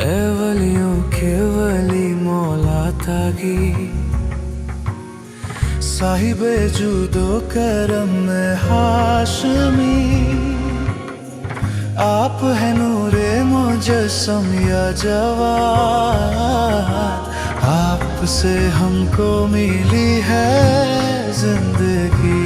اے ولیوں کے ولی مولا تاغی، صاحب جود و کرم ہاشمی، آپ ہے نور مجسم یا جواد، آپ سے ہم کو ملی ہے زندگی۔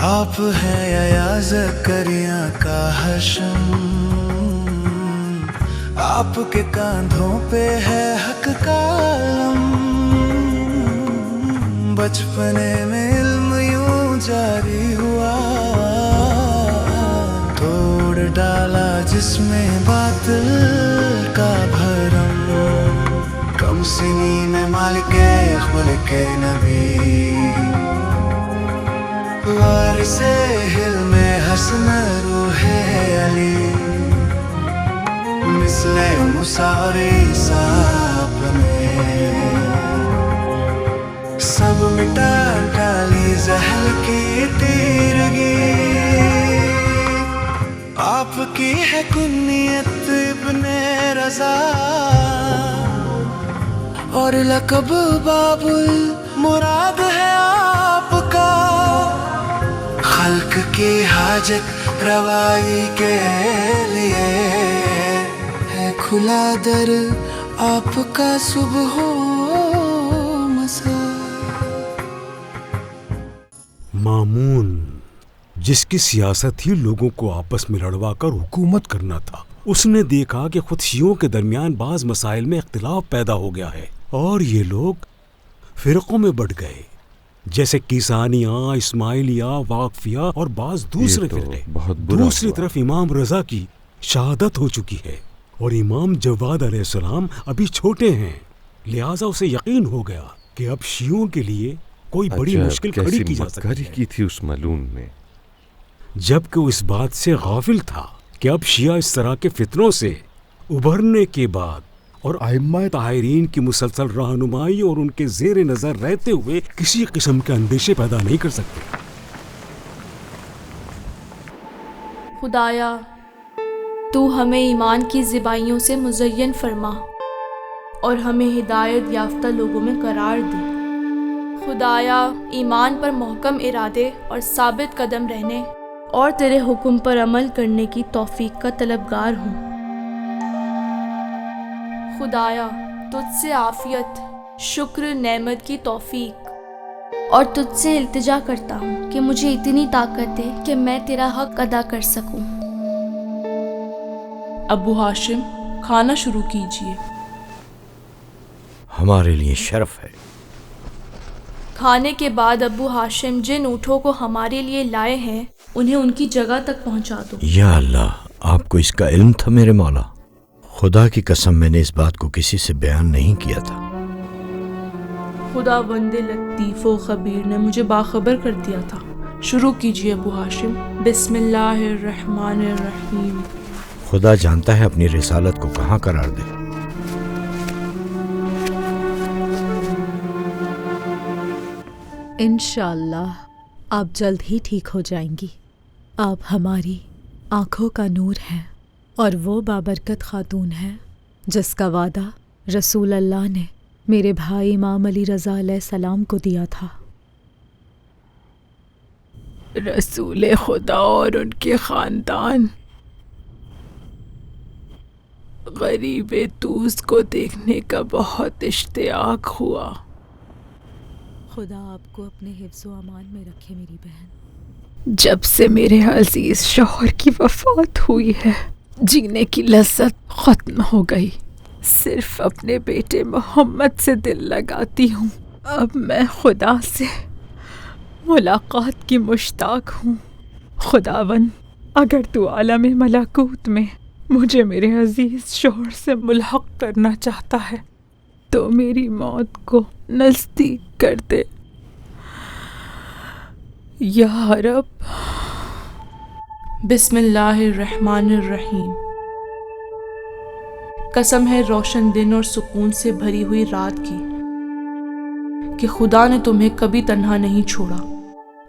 آپ ہیں یا زکریا کا حشم، آپ کے کاندھوں پہ ہے حق کا علم، بچپنے میں علم یوں جاری ہوا، توڑ ڈالا جس میں باطل کا بھرم، کم سنین مالک خلق نبی، وارث حلم حسن روح علی، مثل موسیٰ عیسیٰ اپنے، سب مٹا ڈالی زحل کی تیرگی، آپ کی ہے کنیت ابن رضا، اور لقب باب المراد ہے آپ کا، خلق کی حاجت روائی کے لیے ہے کھلا در آپ کا صبح و مساء۔ مامون، جس کی سیاست ہی لوگوں کو آپس میں لڑوا کر حکومت کرنا تھا، اس نے دیکھا کہ خود شیعوں کے درمیان بعض مسائل میں اختلاف پیدا ہو گیا ہے اور یہ لوگ فرقوں میں بٹ گئے، جیسے کیسانیہ، اسماعیلیہ، واقفیہ اور بعض دوسرے فرقے۔ دوسری طرف امام رضا کی شہادت ہو چکی ہے اور امام جواد علیہ السلام ابھی چھوٹے ہیں، لہٰذا اسے یقین ہو گیا کہ اب شیعوں کے لیے کوئی بڑی مشکل کھڑی کی جا سکتی ہے۔ تھی اس ملعون نے، جبکہ وہ اس بات سے غافل تھا کہ اب شیعہ اس طرح کے فتنوں سے ابھرنے کے بعد اور ائمہ طاہرین کی مسلسل رہنمائی اور ان کے زیر نظر رہتے ہوئے کسی قسم کے اندیشے پیدا نہیں کر سکتے۔ خدایا، تو ہمیں ایمان کی زیبائیوں سے مزین فرما اور ہمیں ہدایت یافتہ لوگوں میں قرار دے۔ خدایا، ایمان پر محکم ارادے اور ثابت قدم رہنے اور تیرے حکم پر عمل کرنے کی توفیق کا طلبگار ہوں۔ خدایا، تجھ سے عافیت، شکر، نعمت کی توفیق اور تجھ سے التجا کرتا ہوں کہ مجھے اتنی طاقت دے کہ میں تیرا حق ادا کر سکوں۔ ابو ہاشم، کھانا شروع کیجیے۔ ہمارے لیے شرف ہے۔ کھانے کے بعد ابو ہاشم جن اونٹوں کو ہمارے لیے لائے ہیں انہیں ان کی جگہ تک پہنچا دو۔ یا اللہ، آپ کو اس کا علم تھا میرے مولا؟ خدا کی قسم میں نے اس بات کو کسی سے بیان نہیں کیا تھا۔ خدا بند لطیف و خبیر نے مجھے باخبر کر دیا تھا۔ شروع کیجیے ابو ہاشم۔ بسم اللہ الرحمن الرحیم۔ خدا جانتا ہے اپنی رسالت کو کہاں قرار دے۔ انشاءاللہ آپ جلد ہی ٹھیک ہو جائیں گی۔ آپ ہماری آنکھوں کا نور ہیں اور وہ بابرکت خاتون ہے جس کا وعدہ رسول اللہ نے میرے بھائی امام علی رضا علیہ السلام کو دیا تھا۔ رسول خدا اور ان کے خاندان غریب توس کو دیکھنے کا بہت اشتیاق ہوا۔ خدا آپ کو اپنے حفظ و امان میں رکھے میری بہن۔ جب سے میرے عزیز شوہر کی وفات ہوئی ہے جینے کی لذت ختم ہو گئی، صرف اپنے بیٹے محمد سے دل لگاتی ہوں۔ اب میں خدا سے ملاقات کی مشتاق ہوں۔ خداوند، اگر تو عالم ملکوت میں مجھے میرے عزیز شوہر سے ملحق کرنا چاہتا ہے تو میری موت کو نزدیک کر دے۔ یا رب۔ بسم اللہ الرحمن الرحیم۔ قسم ہے روشن دن اور سکون سے بھری ہوئی رات کی کہ خدا نے تمہیں کبھی تنہا نہیں چھوڑا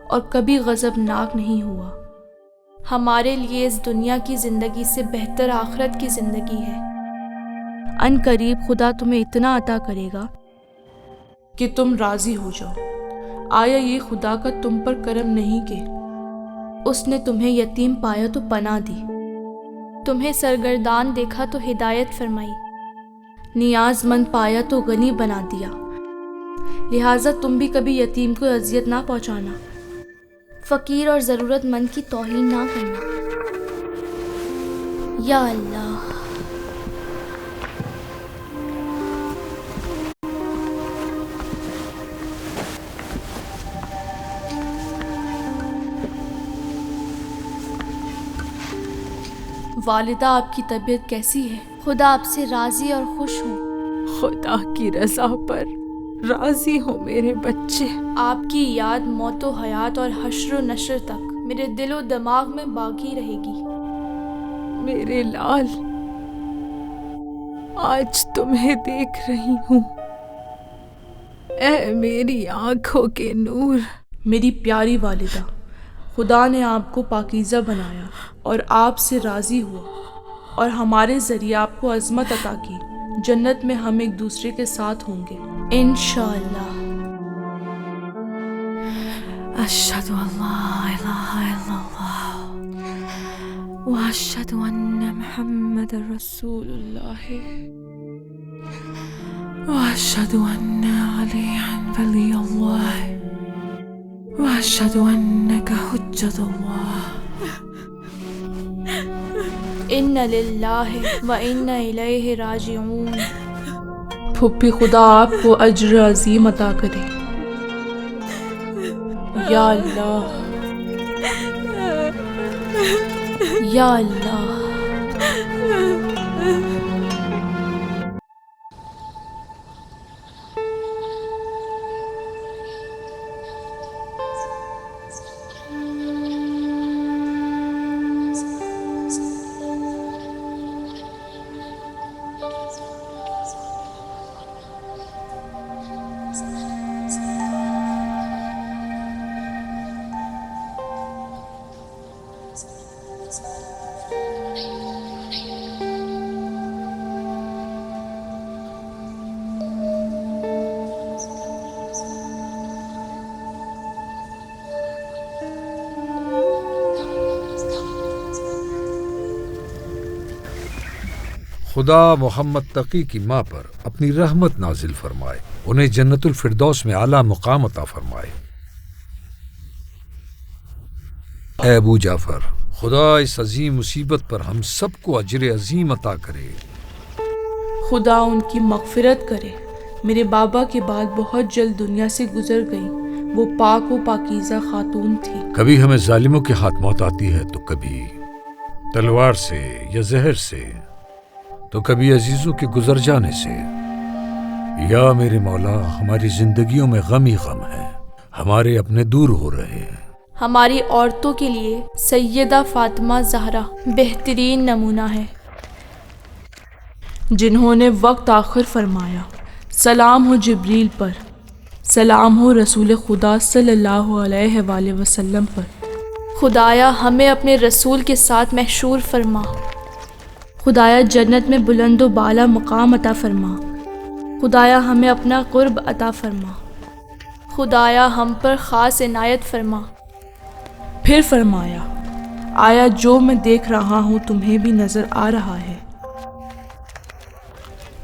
اور کبھی غضبناک نہیں ہوا۔ ہمارے لیے اس دنیا کی زندگی سے بہتر آخرت کی زندگی ہے۔ ان قریب خدا تمہیں اتنا عطا کرے گا کہ تم راضی ہو جاؤ۔ آیا یہ خدا کا تم پر کرم نہیں کہ اس نے تمہیں یتیم پایا تو پناہ دی، تمہیں سرگردان دیکھا تو ہدایت فرمائی، نیاز مند پایا تو غنی بنا دیا۔ لہٰذا تم بھی کبھی یتیم کو اذیت نہ پہنچانا، فقیر اور ضرورت مند کی توہین نہ کرنا۔ یا اللہ۔ والدہ آپ کی طبیعت کیسی ہے؟ خدا آپ سے راضی اور خوش ہوں۔ خدا کی رضا پر راضی ہو میرے بچے۔ آپ کی یاد موت و حیات اور حشر و نشر تک میرے دل و دماغ میں باقی رہے گی۔ میرے لال، آج تمہیں دیکھ رہی ہوں، اے میری آنکھوں کے نور۔ میری پیاری والدہ، خدا نے آپ کو پاکیزہ بنایا اور آپ سے راضی ہوا اور ہمارے ذریعے آپ کو عظمت عطا کی۔ جنت میں ہم ایک دوسرے کے ساتھ ہوں گے انشاءاللہ۔ اشہد ان لا الہ الا اللہ واشہد ان محمد رسول اللہ واشہد ان علیہ ولی اللہ واشہد انک حجت اللہ۔ ان للہ و انا الیہ راجعون۔ پھپھی، خدا آپ کو اجر عظیم عطا کرے۔ یا اللہ، یا اللہ۔ خدا محمد تقی کی ماں پر اپنی رحمت نازل فرمائے، انہیں جنت الفردوس میں اعلیٰ مقام عطا فرمائے۔ اے ابو جعفر، خدا اس عظیم مصیبت پر ہم سب کو اجر عظیم عطا کرے۔ خدا ان کی مغفرت کرے۔ میرے بابا کے بعد بہت جلد دنیا سے گزر گئی۔ وہ پاک و پاکیزہ خاتون تھی۔ کبھی ہمیں ظالموں کے ہاتھ موت آتی ہے تو کبھی تلوار سے یا زہر سے، تو کبھی عزیزوں کے گزر جانے سے۔ یا میرے مولا، ہماری زندگیوں میں غم ہی غم ہے، ہمارے اپنے دور ہو رہے ہیں۔ ہماری عورتوں کے لیے سیدہ فاطمہ زہرا بہترین نمونہ ہے، جنہوں نے وقت آخر فرمایا، سلام ہو جبریل پر، سلام ہو رسول خدا صلی اللہ علیہ وآلہ وسلم پر۔ خدایا ہمیں اپنے رسول کے ساتھ محشور فرما۔ خدایا جنت میں بلند و بالا مقام عطا فرما۔ خدایا ہمیں اپنا قرب عطا فرما۔ خدایا ہم پر خاص عنایت فرما۔ پھر فرمایا، آیا جو میں دیکھ رہا ہوں تمہیں بھی نظر آ رہا ہے؟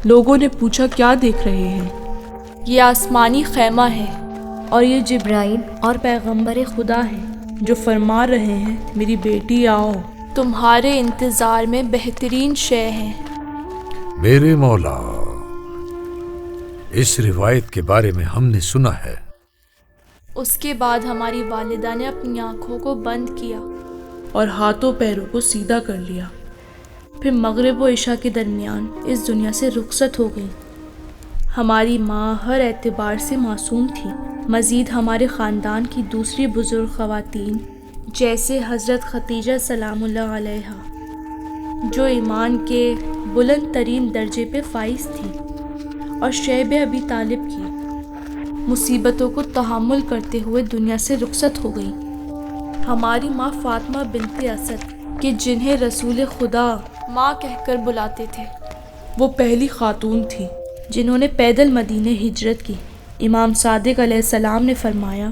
لوگوں نے پوچھا، کیا دیکھ رہے ہیں؟ یہ آسمانی خیمہ ہے اور یہ جبرائیل اور پیغمبر خدا ہیں جو فرما رہے ہیں، میری بیٹی آؤ، تمہارے انتظار میں بہترین شے ہے۔ میرے مولا، اس روایت کے بارے میں ہم نے سنا ہے۔ اس کے بعد ہماری والدہ نے اپنی آنکھوں کو بند کیا اور ہاتھوں پیروں کو سیدھا کر لیا، پھر مغرب و عشاء کے درمیان اس دنیا سے رخصت ہو گئی۔ ہماری ماں ہر اعتبار سے معصوم تھی مزید ہمارے خاندان کی دوسری بزرگ خواتین جیسے حضرت خدیجہ سلام اللہ علیہا، جو ایمان کے بلند ترین درجے پہ فائز تھی، اور شیب ابی طالب کی مصیبتوں کو تحمل کرتے ہوئے دنیا سے رخصت ہو گئی۔ ہماری ماں فاطمہ بنت اسد کہ جنہیں رسول خدا ماں کہہ کر بلاتے تھے، وہ پہلی خاتون تھی جنہوں نے پیدل مدینے ہجرت کی۔ امام صادق علیہ السلام نے فرمایا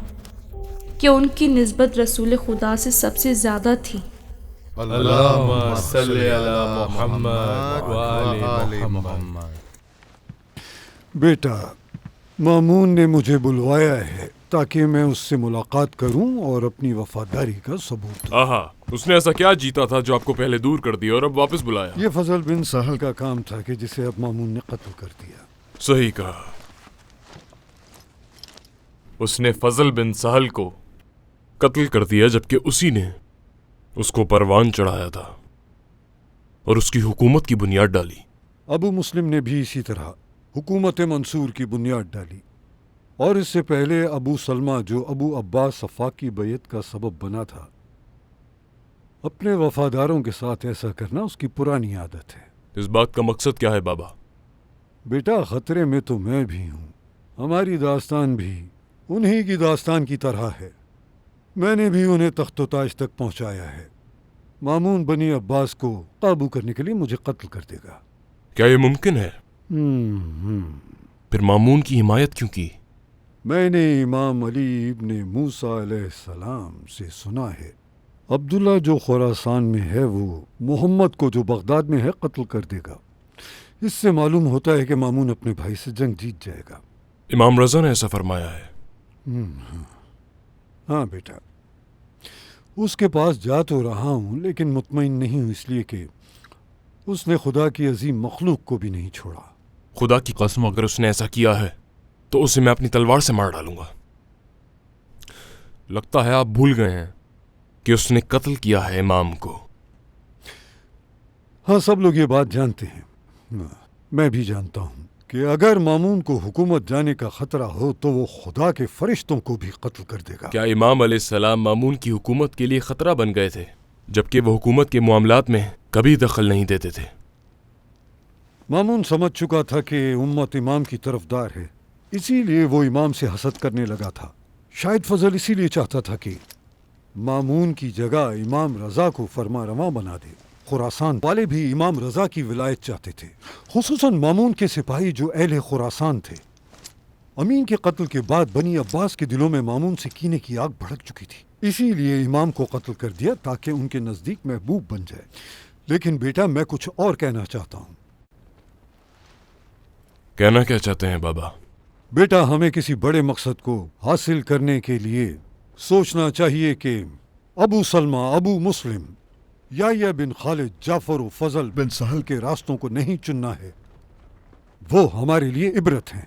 کہ ان کی نسبت رسول خدا سے سب سے زیادہ تھی۔ اللہم صلی علی محمد وآل محمد۔ بیٹا، مامون نے مجھے بلوایا ہے تاکہ میں اس سے ملاقات کروں اور اپنی وفاداری کا ثبوت دوں۔ آہا، اس نے ایسا کیا جیتا تھا جو آپ کو پہلے دور کر دیا اور اب واپس بلایا؟ یہ فضل بن سہل کا کام تھا کہ جسے اب مامون نے قتل کر دیا۔ صحیح کہا، اس نے فضل بن سہل کو قتل کر دیا جبکہ اسی نے اس کو پروان چڑھایا تھا اور اس کی حکومت کی بنیاد ڈالی۔ ابو مسلم نے بھی اسی طرح حکومت منصور کی بنیاد ڈالی، اور اس سے پہلے ابو سلمہ جو ابو عباس صفاق کی بیعت کا سبب بنا تھا۔ اپنے وفاداروں کے ساتھ ایسا کرنا اس کی پرانی عادت ہے۔ اس بات کا مقصد کیا ہے بابا؟ بیٹا، خطرے میں تو میں بھی ہوں، ہماری داستان بھی انہی کی داستان کی طرح ہے۔ میں نے بھی انہیں تخت و تاج تک پہنچایا ہے۔ مامون بنی عباس کو قابو کرنے کے لیے مجھے قتل کر دے گا۔ کیا یہ ممکن ہے؟ پھر مامون کی حمایت کیوں کی؟ میں نے امام علی ابن موسیٰ علیہ السلام سے سنا ہے عبداللہ جو خراسان میں ہے وہ محمد کو جو بغداد میں ہے قتل کر دے گا۔ اس سے معلوم ہوتا ہے کہ مامون اپنے بھائی سے جنگ جیت جائے گا۔ امام رضا نے ایسا فرمایا ہے؟ ہاں بیٹا، اس کے پاس جا تو رہا ہوں لیکن مطمئن نہیں ہوں، اس لیے کہ اس نے خدا کی عظیم مخلوق کو بھی نہیں چھوڑا۔ خدا کی قسم اگر اس نے ایسا کیا ہے تو اسے میں اپنی تلوار سے مار ڈالوں گا۔ لگتا ہے آپ بھول گئے ہیں کہ اس نے قتل کیا ہے امام کو۔ ہاں، سب لوگ یہ بات جانتے ہیں، میں بھی جانتا ہوں کہ اگر مامون کو حکومت جانے کا خطرہ ہو تو وہ خدا کے فرشتوں کو بھی قتل کر دے گا۔ کیا امام علیہ السلام مامون کی حکومت کے لیے خطرہ بن گئے تھے جبکہ وہ حکومت کے معاملات میں کبھی دخل نہیں دیتے تھے؟ مامون سمجھ چکا تھا کہ امت امام کی طرفدار ہے، اسی لیے وہ امام سے حسد کرنے لگا تھا۔ شاید فضل اسی لیے چاہتا تھا کہ مامون کی جگہ امام رضا کو فرما رواں بنا دے۔ خراسان والے بھی امام رضا کی ولایت چاہتے تھے، خصوصاً مامون کے سپاہی جو اہل خراسان تھے۔ امین کے قتل کے بعد بنی عباس کے دلوں میں مامون سے کینے کی آگ بھڑک چکی تھی، اسی لیے امام کو قتل کر دیا تاکہ ان کے نزدیک محبوب بن جائے۔ لیکن بیٹا، میں کچھ اور کہنا چاہتا ہوں۔ کہنا کیا چاہتے ہیں بابا؟ بیٹا، ہمیں کسی بڑے مقصد کو حاصل کرنے کے لیے سوچنا چاہیے کہ ابو سلمہ، ابو مسلم، یا بن خالد، جعفر و فضل بن سہل کے راستوں کو نہیں چننا ہے۔ وہ ہمارے لیے عبرت ہیں،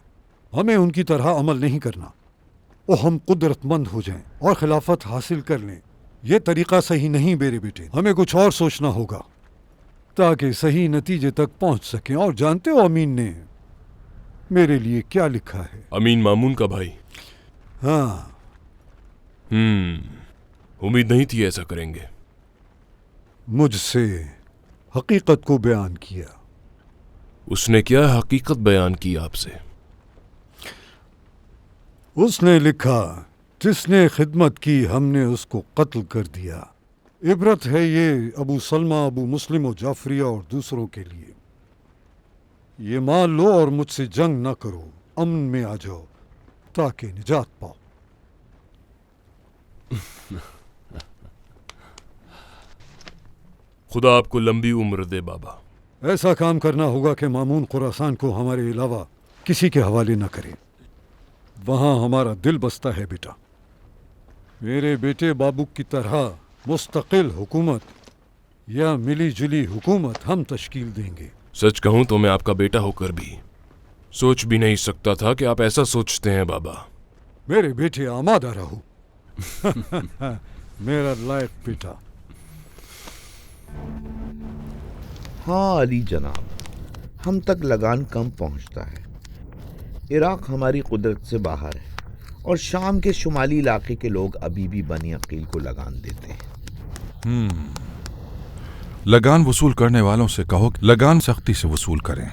ہمیں ان کی طرح عمل نہیں کرنا۔ وہ ہم قدرت مند ہو جائیں اور خلافت حاصل کر لیں، یہ طریقہ صحیح نہیں میرے بیٹے۔ ہمیں کچھ اور سوچنا ہوگا تاکہ صحیح نتیجے تک پہنچ سکیں۔ اور جانتے ہو امین نے میرے لیے کیا لکھا ہے؟ امین مامون کا بھائی؟ ہاں۔ امید نہیں تھی ایسا کریں گے۔ مجھ سے حقیقت کو بیان کیا۔ اس نے کیا حقیقت بیان کی آپ سے؟ اس نے لکھا، جس نے خدمت کی ہم نے اس کو قتل کر دیا۔ عبرت ہے یہ ابو سلمہ، ابو مسلم و جعفریہ اور دوسروں کے لیے۔ یہ مان لو اور مجھ سے جنگ نہ کرو، امن میں آ جاؤ تاکہ نجات پاؤ۔ خدا آپ کو لمبی عمر دے بابا۔ ایسا کام کرنا ہوگا کہ مامون خراسان کو ہمارے علاوہ کسی کے حوالے نہ کرے۔ وہاں ہمارا دل بستا ہے بیٹا۔ میرے بیٹے بابو کی طرح مستقل حکومت یا ملی جلی حکومت ہم تشکیل دیں گے۔ سچ کہوں تو میں آپ کا بیٹا ہو کر بھی سوچ بھی نہیں سکتا تھا کہ آپ ایسا سوچتے ہیں بابا۔ میرے بیٹے آمادہ رہو۔ میرا لائف بیٹا۔ ہاں علی جناب، ہم تک لگان کم پہنچتا ہے۔ عراق ہماری قدرت سے باہر ہے اور شام کے شمالی علاقے کے لوگ ابھی بھی بنی عقیل کو لگان دیتے ہیں۔ لگان وصول کرنے والوں سے کہو کہ لگان سختی سے وصول کریں،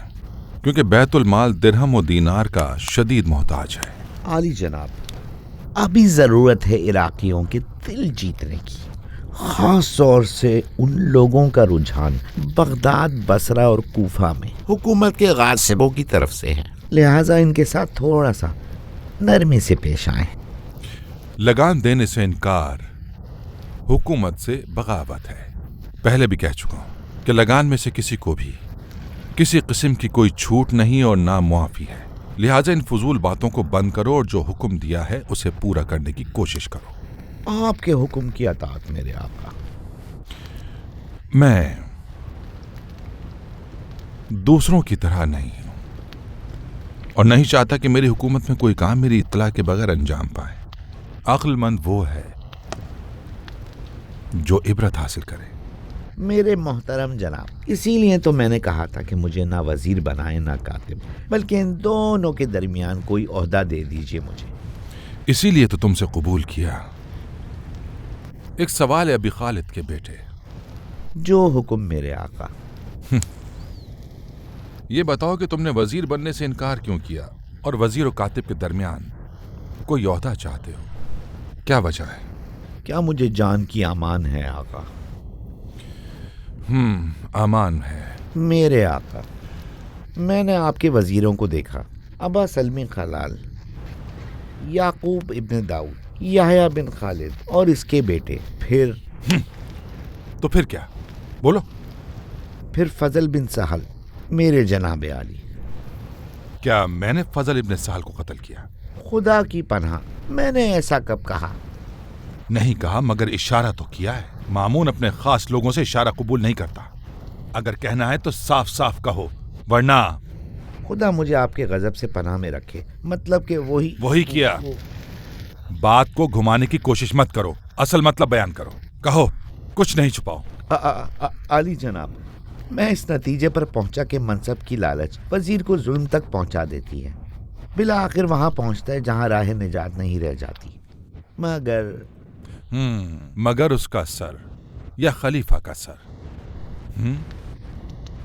کیونکہ بیت المال درہم و دینار کا شدید محتاج ہے۔ عالی جناب، ابھی ضرورت ہے عراقیوں کے دل جیتنے کی، خاص طور سے ان لوگوں کا رجحان بغداد، بصرہ اور کوفہ میں حکومت کے غاصبوں کی طرف سے ہے، لہٰذا ان کے ساتھ تھوڑا سا نرمی سے پیش آئیں۔ لگان دینے سے انکار حکومت سے بغاوت ہے۔ پہلے بھی کہہ چکا ہوں کہ لگان میں سے کسی کو بھی کسی قسم کی کوئی چھوٹ نہیں اور نہ معافی ہے، لہٰذا ان فضول باتوں کو بند کرو اور جو حکم دیا ہے اسے پورا کرنے کی کوشش کرو۔ آپ کے حکم کی اطاعت میرے آقا۔ میں دوسروں کی طرح نہیں ہوں اور نہیں چاہتا کہ میری حکومت میں کوئی کام میری اطلاع کے بغیر انجام پائے۔ عقل مند وہ ہے جو عبرت حاصل کرے۔ میرے محترم جناب، اسی لیے تو میں نے کہا تھا کہ مجھے نہ وزیر بنائے نہ کاتب، بلکہ ان دونوں کے درمیان کوئی عہدہ دے دیجئے مجھے۔ اسی لیے تو تم سے قبول کیا۔ ایک سوال ہے ابی خالد کے بیٹے۔ جو حکم میرے آقا۔ یہ بتاؤ کہ تم نے وزیر بننے سے انکار کیوں کیا اور وزیر و کاتب کے درمیان کوئی عہدہ چاہتے ہو؟ کیا وجہ ہے؟ کیا مجھے جان کی امان ہے آقا؟ امان ہے میرے آقا، میں نے آپ کے وزیروں کو دیکھا، ابا سلمی خلال، یعقوب ابن داؤد، یحییٰ بن خالد اور اس کے بیٹے، تو پھر کیا؟ بولو۔ پھر فضل بن سہل، میرے جناب عالی۔ کیا میں نے فضل ابن سہل کو قتل کیا؟ خدا کی پناہ، میں نے ایسا کب کہا؟ نہیں کہا، مگر اشارہ تو کیا ہے۔ مامون اپنے خاص لوگوں سے اشارہ قبول نہیں کرتا۔ اگر کہنا ہے تو صاف صاف کہو، ورنہ خدا مجھے آپ کے غضب سے پناہ میں رکھے۔ مطلب کہ وہی کیا۔ بات کو گھمانے کی کوشش مت کرو، اصل مطلب بیان کرو، کہو، کچھ نہیں چھپاؤ۔ عالی جناب، میں اس نتیجے پر پہنچا کہ منصب کی لالچ وزیر کو ظلم تک پہنچا دیتی ہے، بالآخر وہاں پہنچتا ہے جہاں راہ نجات نہیں رہ جاتی، مگر اس کا سر یا خلیفہ کا سر۔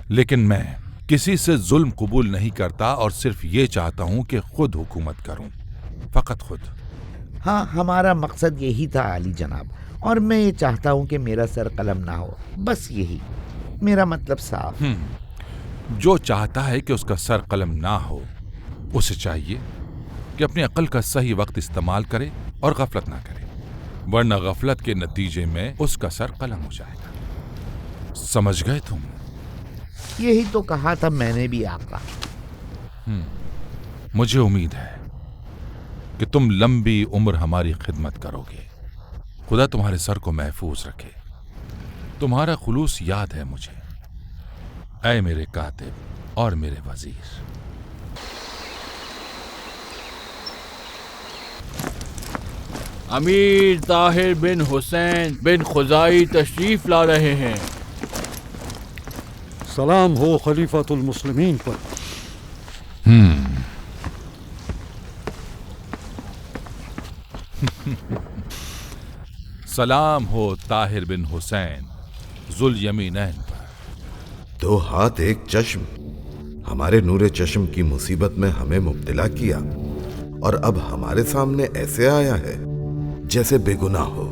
لیکن میں کسی سے ظلم قبول نہیں کرتا اور صرف یہ چاہتا ہوں کہ خود حکومت کروں، فقط خود۔ ہاں، ہمارا مقصد یہی تھا عالی جناب، اور میں یہ چاہتا ہوں کہ میرا سر قلم نہ ہو، بس یہی میرا مطلب صاف۔ جو چاہتا ہے کہ اس کا سر قلم نہ ہو، اسے چاہیے کہ اپنی عقل کا صحیح وقت استعمال کرے اور غفلت نہ کرے، ورنہ غفلت کے نتیجے میں اس کا سر قلم ہو جائے گا۔ سمجھ گئے تم؟ یہی تو کہا تھا میں نے بھی آقا۔ مجھے امید ہے کہ تم لمبی عمر ہماری خدمت کرو گے۔ خدا تمہارے سر کو محفوظ رکھے۔ تمہارا خلوص یاد ہے مجھے، اے میرے کاتب اور میرے وزیر۔ امیر طاہر بن حسین بن خزائی تشریف لا رہے ہیں۔ سلام ہو خلیفۃ المسلمین پر۔ سلام ہو طاہر بن حسین ذوالیمینین پر۔ دو ہاتھ ایک چشم، ہمارے نور چشم کی مصیبت میں ہمیں مبتلا کیا، اور اب ہمارے سامنے ایسے آیا ہے جیسے بے گناہ ہو۔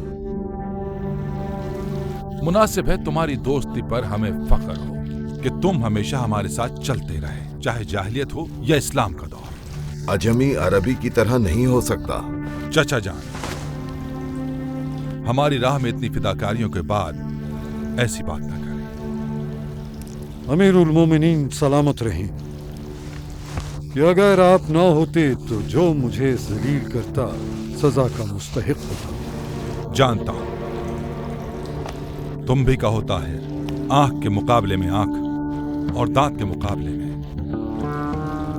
مناسب ہے تمہاری دوستی پر ہمیں فخر ہو کہ تم ہمیشہ ہمارے ساتھ چلتے رہے، چاہے جاہلیت ہو یا اسلام کا دور۔ عجمی عربی کی طرح نہیں ہو سکتا۔ چچا جان، ہماری راہ میں اتنی فداکاریوں کے بعد ایسی بات نہ کریں۔ امیر المومنین سلامت رہیں، کہ اگر آپ نہ ہوتے تو جو مجھے ذلیل کرتا سزا کا مستحق ہوتا۔ جانتا ہوں تم بھی کہو طاہر، آنکھ کے مقابلے میں آنکھ اور دانت کے مقابلے میں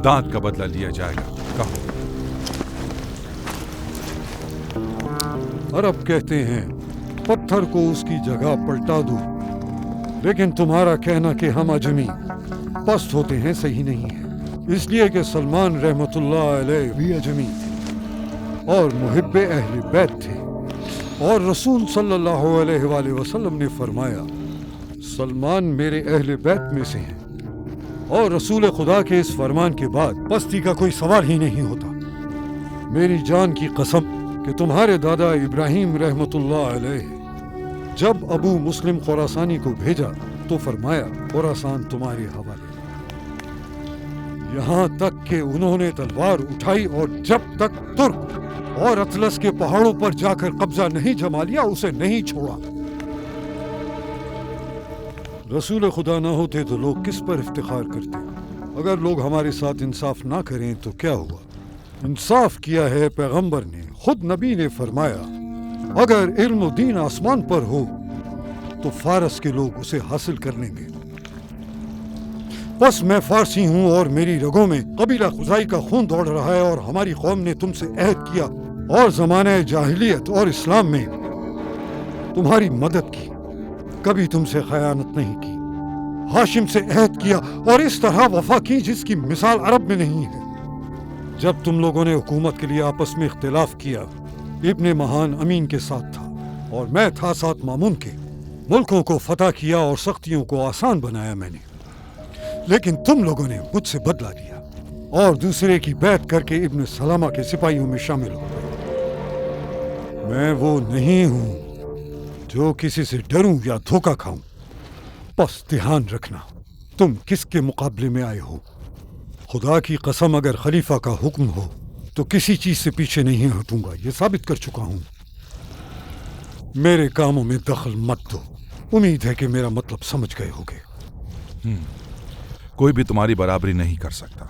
دانت کا بدلہ لیا جائے گا۔ کہو۔ عرب کہتے ہیں پتھر کو اس کی جگہ پلٹا دو، لیکن تمہارا کہنا کہ ہم اجمی پست ہوتے ہیں صحیح نہیں ہے، اس لیے کہ سلمان رحمت اللہ علیہ بھی اجمی تھے۔ اور محب اہل بیت تھے، اور رسول صلی اللہ علیہ وآلہ وسلم نے فرمایا سلمان میرے اہل بیت میں سے ہیں، اور رسول خدا کے اس فرمان کے بعد پستی کا کوئی سوال ہی نہیں ہوتا۔ میری جان کی قسم کہ تمہارے دادا ابراہیم رحمۃ اللہ علیہ جب ابو مسلم خراسانی کو بھیجا تو فرمایا خراسان تمہارے حوالے، یہاں تک کہ انہوں نے تلوار اٹھائی اور جب تک ترک اور اطلس کے پہاڑوں پر جا کر قبضہ نہیں جما لیا اسے نہیں چھوڑا۔ رسول خدا نہ ہوتے تو لوگ کس پر افتخار کرتے؟ اگر لوگ ہمارے ساتھ انصاف نہ کریں تو کیا ہوا؟ انصاف کیا ہے پیغمبر نے، خود نبی نے فرمایا اگر علم و دین آسمان پر ہو تو فارس کے لوگ اسے حاصل کر لیں گے۔ بس میں فارسی ہوں اور میری رگوں میں قبیلہ خزائی کا خون دوڑ رہا ہے، اور ہماری قوم نے تم سے عہد کیا اور زمانہ جاہلیت اور اسلام میں تمہاری مدد کی، کبھی تم سے خیانت نہیں کی، ہاشم سے عہد کیا اور اس طرح وفا کی جس کی مثال عرب میں نہیں ہے۔ جب تم لوگوں نے حکومت کے لیے آپس میں اختلاف کیا، ابن مہان امین کے ساتھ تھا اور میں تھا ساتھ مامون کے، ملکوں کو فتح کیا اور سختیوں کو آسان بنایا میں نے، لیکن تم لوگوں نے مجھ سے بدلہ لیا اور دوسرے کی بیعت کر کے ابن سلامہ کے سپاہیوں میں شامل ہو گئے۔ میں وہ نہیں ہوں جو کسی سے ڈروں یا دھوکہ کھاؤں۔ بس دھیان رکھنا تم کس کے مقابلے میں آئے ہو۔ خدا کی قسم اگر خلیفہ کا حکم ہو تو کسی چیز سے پیچھے نہیں ہٹوں گا، یہ ثابت کر چکا ہوں۔ میرے کاموں میں دخل مت دو، امید ہے کہ میرا مطلب سمجھ گئے ہوگے۔ کوئی بھی تمہاری برابری نہیں کر سکتا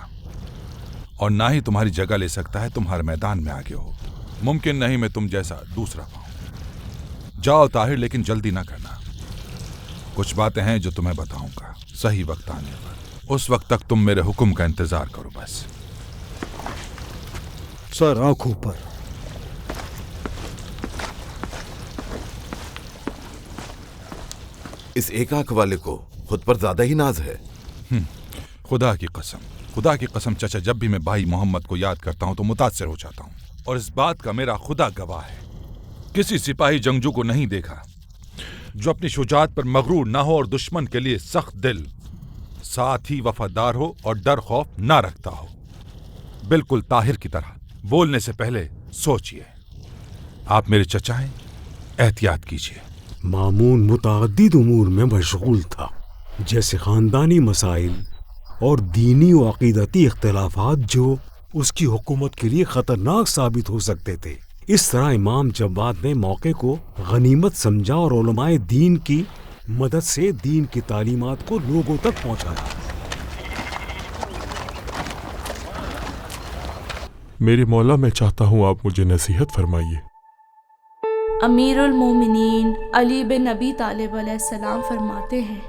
اور نہ ہی تمہاری جگہ لے سکتا ہے، تم ہر میدان میں آگے ہو، ممکن نہیں میں تم جیسا دوسرا پاؤں۔ جاؤ طاہر، لیکن جلدی نہ کرنا، کچھ باتیں ہیں جو تمہیں بتاؤں گا صحیح وقت آنے پر، اس وقت تک تم میرے حکم کا انتظار کرو بس۔ سر آنکھوں پر۔ اس ایک آنکھ والے کو خود پر زیادہ ہی ناز ہے۔ خدا کی قسم چچا، جب بھی میں بھائی محمد کو یاد کرتا ہوں تو متاثر ہو جاتا ہوں، اور اس بات کا میرا خدا گواہ ہے۔ کسی سپاہی جنگجو کو نہیں دیکھا جو اپنی شجاعت پر مغرور نہ ہو اور دشمن کے لیے سخت دل، ساتھ ہی وفادار ہو اور ڈر خوف نہ رکھتا ہو، بالکل طاہر کی طرح۔ بولنے سے پہلے سوچئے، آپ میرے چچا ہیں، احتیاط کیجئے۔ مامون متعدد امور میں مشغول تھا، جیسے خاندانی مسائل اور دینی و عقیدتی اختلافات جو اس کی حکومت کے لیے خطرناک ثابت ہو سکتے تھے۔ اس طرح امام جواد نے موقع کو غنیمت سمجھا اور علماء دین کی مدد سے دین کی تعلیمات کو لوگوں تک پہنچایا۔ میرے مولا، میں چاہتا ہوں آپ مجھے نصیحت فرمائیے۔ امیر المومنین علی بن ابی طالب علیہ السلام فرماتے ہیں،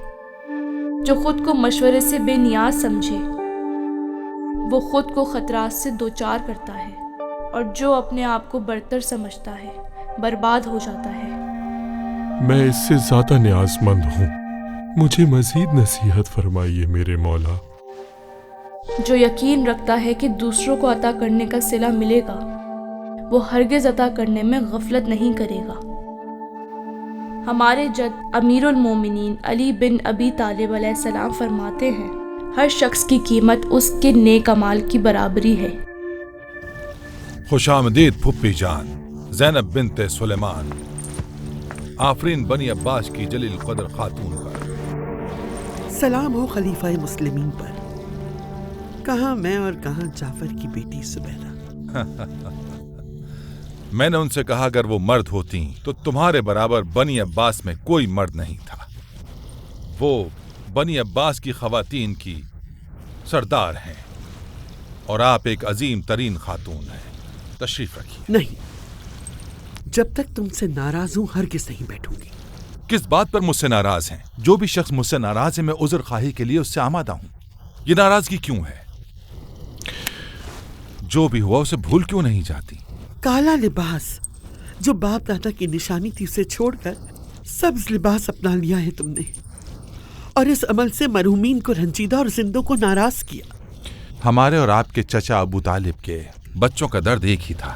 جو خود کو مشورے سے بے نیاز سمجھے وہ خود کو خطرات سے دوچار کرتا ہے، اور جو اپنے آپ کو برتر سمجھتا ہے برباد ہو جاتا ہے۔ میں اس سے زیادہ نیاز مند ہوں، مجھے مزید نصیحت فرمائیے میرے مولا۔ جو یقین رکھتا ہے کہ دوسروں کو عطا کرنے کا صلہ ملے گا، وہ ہرگز عطا کرنے میں غفلت نہیں کرے گا۔ ہمارے جد امیر المومنین علی بن ابی طالب علیہ السلام فرماتے ہیں، ہر شخص کی قیمت اس کے نیک اعمال کی برابری ہے۔ خوش آمدید پھپھی جان زینب بنت سلیمان، آفرین بنی عباس کی جلیل قدر خاتون پر۔ سلام ہو خلیفہ مسلمین پر، کہاں میں اور کہاں جعفر کی بیٹی زبیدہ۔ میں نے ان سے کہا اگر وہ مرد ہوتی تو تمہارے برابر بنی عباس میں کوئی مرد نہیں تھا۔ وہ بنی عباس کی خواتین کی سردار ہیں اور آپ ایک عظیم ترین خاتون ہیں۔ تشریف رکھیے۔ نہیں، جب تک تم سے ناراض ہوں ہرگز نہیں بیٹھوں گی۔ کس بات پر مجھ سے ناراض ہیں؟ جو بھی شخص مجھ سے ناراض ہے میں عذر خواہی کے لیے اس سے آمادہ ہوں۔ یہ ناراضگی کیوں ہے؟ جو بھی ہوا اسے بھول کیوں نہیں جاتی؟ کالا لباس جو باپ دادا کی نشانی تھی اسے چھوڑ کر سبز لباس اپنا لیا ہے تم نے، اور اس عمل سے مرحومین کو رنجیدہ اور زندوں کو ناراض کیا۔ ہمارے اور آپ کے چچا ابو طالب کے بچوں کا درد ایک ہی تھا،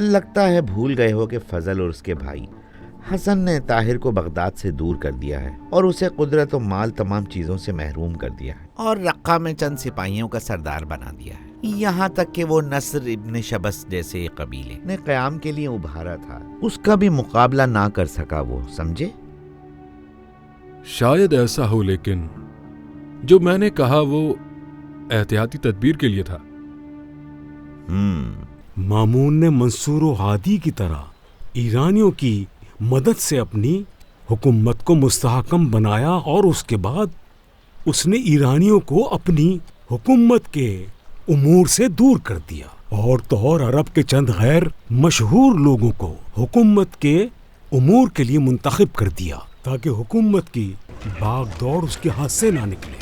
لگتا ہے بھول گئے ہو کہ فضل اور اس کے بھائی حسن نے طاہر کو بغداد سے دور کر دیا ہے اور اسے قدرت و مال تمام چیزوں سے محروم کر دیا ہے، اور رقہ میں چند سپاہیوں کا سردار بنا دیا ہے، یہاں تک کہ وہ نصر ابن شبس جیسے قبیلے نے قیام کے لیے ابھارا تھا، اس کا بھی مقابلہ نہ کر سکا وہ، سمجھے؟ شاید ایسا ہو، لیکن جو میں نے کہا وہ احتیاطی تدبیر کے لیے تھا۔ مامون نے منصور و ہادی کی طرح ایرانیوں کی مدد سے اپنی حکومت کو مستحکم بنایا، اور اس کے بعد اس نے ایرانیوں کو اپنی حکومت کے امور سے دور کر دیا، اور تو اور عرب کے چند غیر مشہور لوگوں کو حکومت کے امور کے لیے منتخب کر دیا تاکہ حکومت کی باغ دوڑ اس کے ہاتھ سے نہ نکلے۔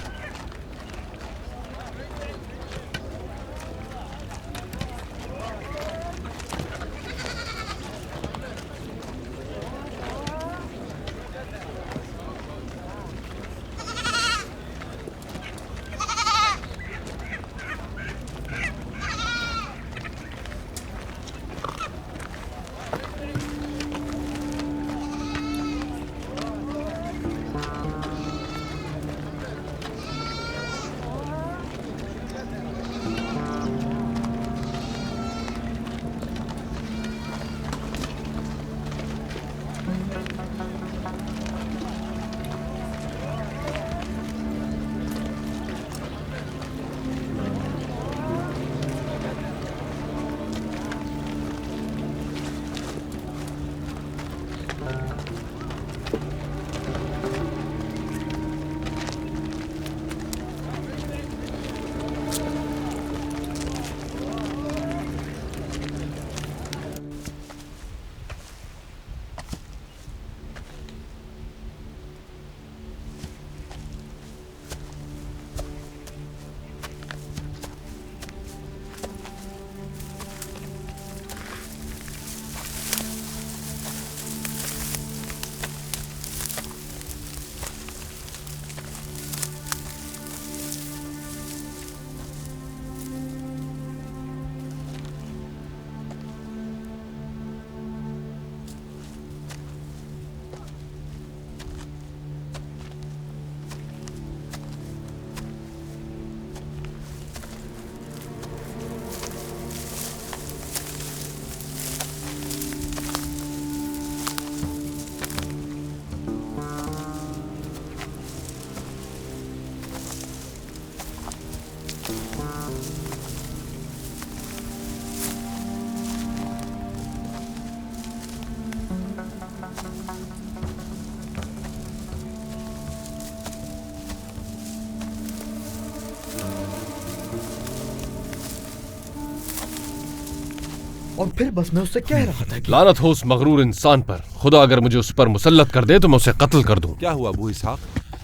اور پھر بس میں اس سے کہہ رہا تھا کہ لعنت ہو اس مغرور انسان پر، خدا اگر مجھے اس پر مسلط کر دے تو میں اسے قتل کر دوں۔ کیا ہوا ابو اسحاق؟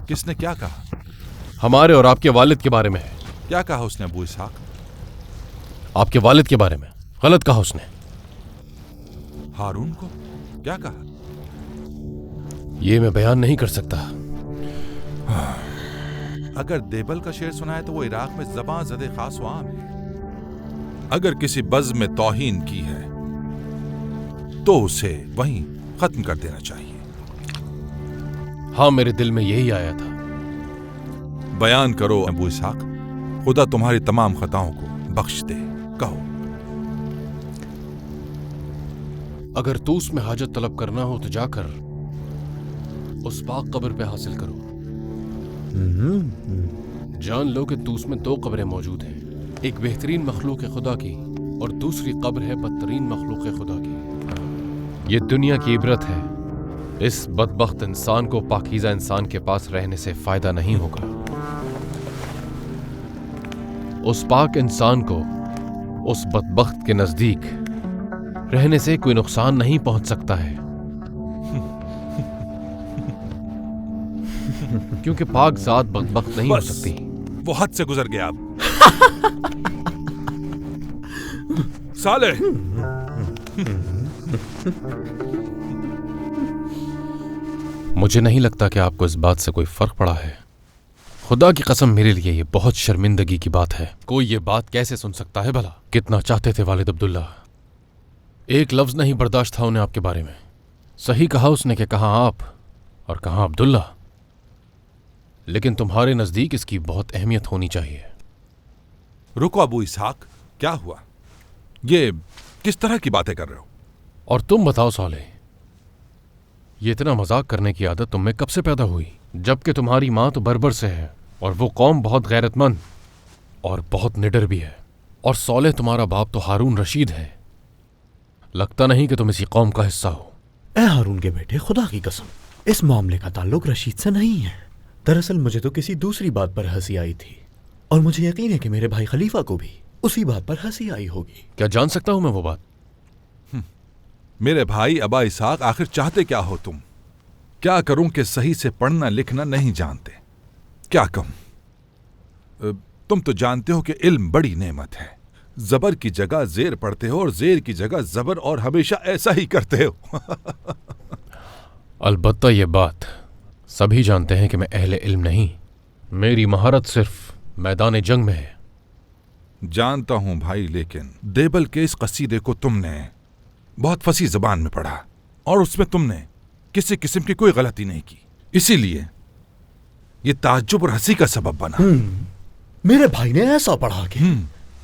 کس نے کیا کہا؟ ہمارے اور آپ کے والد کے بارے میں ہے۔ کیا کہا اس نے ابو اسحاق؟ آپ کے والد کے بارے میں غلط کہا اس نے۔ ہارون کو کیا کہا؟ یہ میں بیان نہیں کر سکتا۔ اگر دیبل کا شعر سنا ہے تو وہ عراق میں زباں زد خاص و عام ہے۔ اگر کسی بزم میں توہین کی ہے تو اسے وہیں ختم کر دینا چاہیے۔ ہاں، میرے دل میں یہی آیا تھا۔ بیان کرو ابو اسحاق، خدا تمہاری تمام خطاؤں کو بخش دے، کہو۔ اگر توس میں حاجت طلب کرنا ہو تو جا کر اس پاک قبر پہ حاصل کرو۔ جان لو کہ توس میں 2 قبریں موجود ہیں، ایک بہترین مخلوق خدا کی اور دوسری قبر ہے بدترین مخلوق خدا کی۔ یہ دنیا کی عبرت ہے، اس بدبخت انسان کو پاکیزہ انسان کے پاس رہنے سے فائدہ نہیں ہوگا۔ اس پاک انسان کو اس بدبخت کے نزدیک رہنے سے کوئی نقصان نہیں پہنچ سکتا ہے، کیونکہ پاک ذات بدبخت نہیں ہو سکتی۔ وہ حد سے گزر گیا اب۔ صالح، مجھے نہیں لگتا کہ آپ کو اس بات سے کوئی فرق پڑا ہے۔ خدا کی قسم میرے لیے یہ بہت شرمندگی کی بات ہے۔ کوئی یہ بات کیسے سن سکتا ہے بھلا؟ کتنا چاہتے تھے والد عبداللہ ایک لفظ نہیں برداشت تھا انہیں آپ کے بارے میں. صحیح کہا اس نے کہ کہاں آپ اور کہاں عبداللہ، لیکن تمہارے نزدیک اس کی بہت اہمیت ہونی چاہیے. رکو ابو اسحاق، کیا ہوا؟ یہ کس طرح کی باتیں کر رہے ہو؟ اور تم بتاؤ صالح، یہ اتنا مذاق کرنے کی عادت تم میں کب سے پیدا ہوئی؟ جبکہ تمہاری ماں تو بربر سے ہے اور وہ قوم بہت غیرت مند اور بہت نڈر بھی ہے، اور صالح تمہارا باپ تو ہارون رشید ہے. لگتا نہیں کہ تم اسی قوم کا حصہ ہو. اے ہارون کے بیٹے، خدا کی قسم اس معاملے کا تعلق رشید سے نہیں ہے. دراصل مجھے تو کسی دوسری بات پر ہنسی آئی تھی، اور مجھے یقین ہے کہ میرے بھائی خلیفہ کو بھی اسی بات پر ہنسی آئی ہوگی. کیا جان سکتا ہوں میں وہ بات؟ میرے بھائی ابا اسحاق، آخر چاہتے کیا ہو تم؟ کیا کروں کہ صحیح سے پڑھنا لکھنا نہیں جانتے؟ کیا کہوں؟ تم تو جانتے ہو کہ علم بڑی نعمت ہے. زبر کی جگہ زیر پڑھتے ہو اور زیر کی جگہ زبر، اور ہمیشہ ایسا ہی کرتے ہو. البتہ یہ بات سبھی جانتے ہیں کہ میں اہل علم نہیں. میری مہارت صرف میدان جنگ میں ہے. جانتا ہوں بھائی، لیکن دیبل کے اس قصیدے کو تم نے بہت فصیح زبان میں پڑھا اور اس میں تم نے کسی قسم کی کوئی غلطی نہیں کی، اسی لیے یہ تعجب اور ہنسی کا سبب بنا. میرے بھائی نے ایسا پڑھا کہ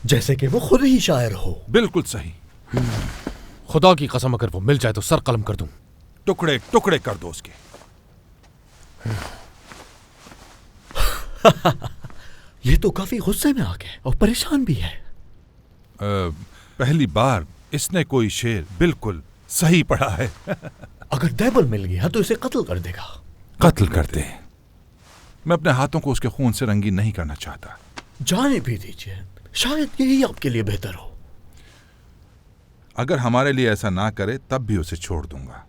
جیسے کہ وہ خود ہی شاعر ہو. بالکل صحیح. خدا کی قسم اگر وہ مل جائے تو سر قلم کر دوں. ٹکڑے ٹکڑے کر دو اس کے. یہ تو کافی غصے میں آ گئے اور پریشان بھی ہے. پہلی بار اس نے کوئی شعر بالکل صحیح پڑھا ہے. اگر دیبل مل گیا تو اسے قتل کر دے گا. قتل کر دے؟ میں اپنے ہاتھوں کو اس کے خون سے رنگین نہیں کرنا چاہتا. جانے بھی دیجیے، شاید یہی آپ کے لیے بہتر ہو. اگر ہمارے لیے ایسا نہ کرے تب بھی اسے چھوڑ دوں گا.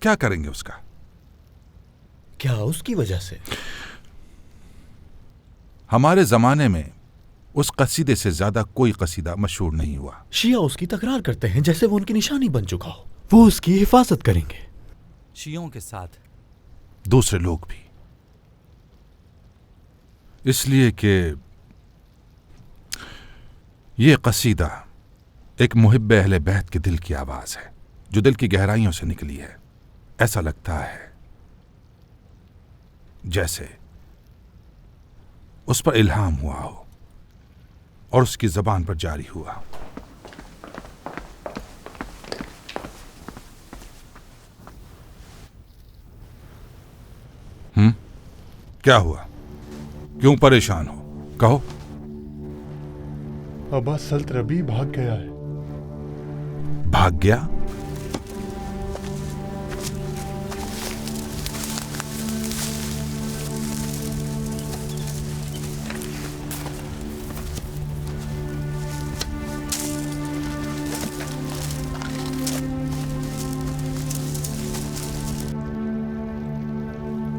کیا کریں گے اس کا؟ کیا اس کی وجہ سے؟ ہمارے زمانے میں اس قصیدے سے زیادہ کوئی قصیدہ مشہور نہیں ہوا. شیعہ اس کی تکرار کرتے ہیں جیسے وہ ان کی نشانی بن چکا ہو. وہ اس کی حفاظت کریں گے. شیعوں کے ساتھ دوسرے لوگ بھی، اس لیے کہ یہ قصیدہ ایک محب اہل بیت کے دل کی آواز ہے جو دل کی گہرائیوں سے نکلی ہے. ایسا لگتا ہے جیسے اس پر الہام ہوا ہو اور اس کی زبان پر جاری ہوا. کیا ہوا؟ کیوں پریشان ہو؟ کہو. ابا سلط ربی بھاگ گیا ہے. بھاگ گیا؟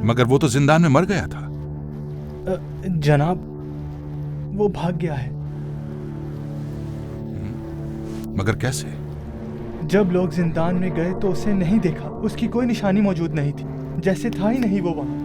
مگر وہ تو زندان میں مر گیا تھا. جناب وہ بھاگ گیا ہے. مگر کیسے؟ جب لوگ زندان میں گئے تو اسے نہیں دیکھا. اس کی کوئی نشانی موجود نہیں تھی، جیسے تھا ہی نہیں وہ وہاں.